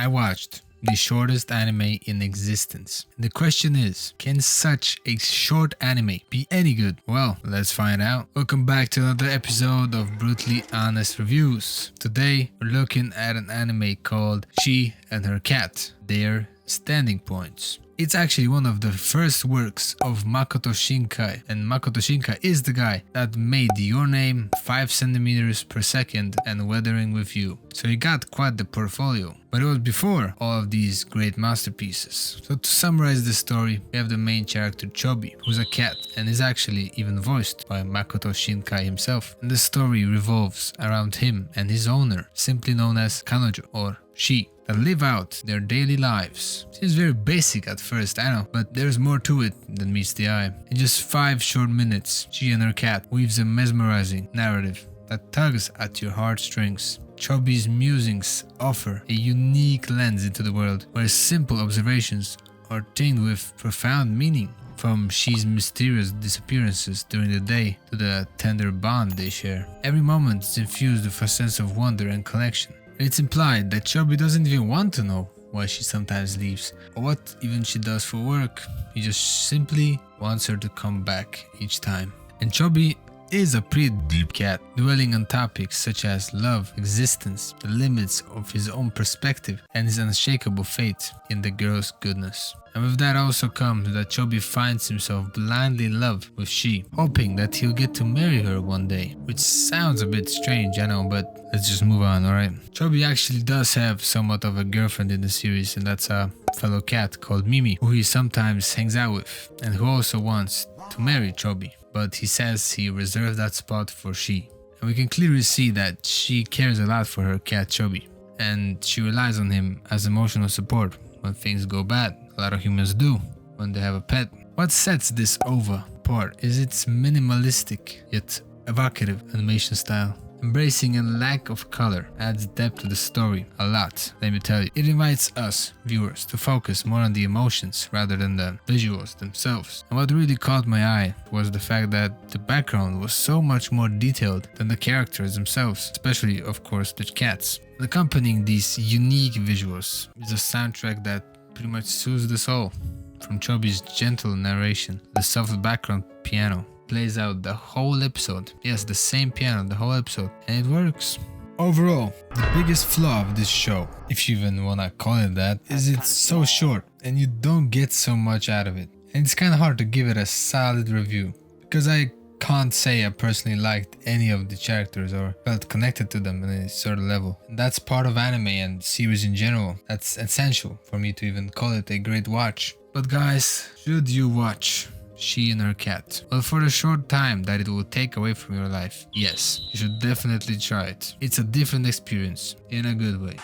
I watched the shortest anime in existence. The question is, can such a short anime be any good? Well, let's find out. Welcome back to another episode of Brutally Honest Reviews. Today, we're looking at an anime called She and Her Cat, Their Standing Points. It's actually one of the first works of Makoto Shinkai, and Makoto Shinkai is the guy that made Your Name, 5 cm per second, and Weathering with You. So he got quite the portfolio, but it was before all of these great masterpieces. So to summarize the story, we have the main character Chobi, who's a cat and is actually even voiced by Makoto Shinkai himself. And the story revolves around him and his owner, simply known as Kanojo or She, that live out their daily lives. Seems very basic at first, I know, but there's more to it than meets the eye. In just 5 short minutes, She and Her Cat weaves a mesmerizing narrative that tugs at your heartstrings. Chobi's musings offer a unique lens into the world, where simple observations are tinged with profound meaning. From She's mysterious disappearances during the day to the tender bond they share. Every moment is infused with a sense of wonder and connection. It's implied that Chobi doesn't even want to know why she sometimes leaves, or what even she does for work. He just simply wants her to come back each time. And Chobi is a pretty deep cat, dwelling on topics such as love, existence, the limits of his own perspective, and his unshakable faith in the girl's goodness. And with that also comes that Chobi finds himself blindly in love with She, hoping that he'll get to marry her one day. Which sounds a bit strange, I know, but let's just move on, alright? Chobi actually does have somewhat of a girlfriend in the series, and that's a fellow cat called Mimi, who he sometimes hangs out with, and who also wants to marry Chobi. But he says he reserved that spot for She. And we can clearly see that She cares a lot for her cat Chobi, and she relies on him as emotional support when things go bad. A lot of humans do when they have a pet. What sets this OVA apart is its minimalistic yet evocative animation style. Embracing a lack of color adds depth to the story a lot, let me tell you. It invites us, viewers, to focus more on the emotions rather than the visuals themselves. And what really caught my eye was the fact that the background was so much more detailed than the characters themselves, especially, of course, the cats. And accompanying these unique visuals is a soundtrack that pretty much soothes the soul. From Chobi's gentle narration, the soft background piano plays out the whole episode. Yes, the same piano the whole episode, and it works. Overall, the biggest flaw of this show, if you even wanna call it that, is it's so short and you don't get so much out of it. And it's kinda hard to give it a solid review, because I can't say I personally liked any of the characters or felt connected to them on a certain level. And that's part of anime and series in general. That's essential for me to even call it a great watch. But guys, should you watch She and Her Cat? Well, for the short time that it will take away from your life, yes, you should definitely try it. It's a different experience in a good way.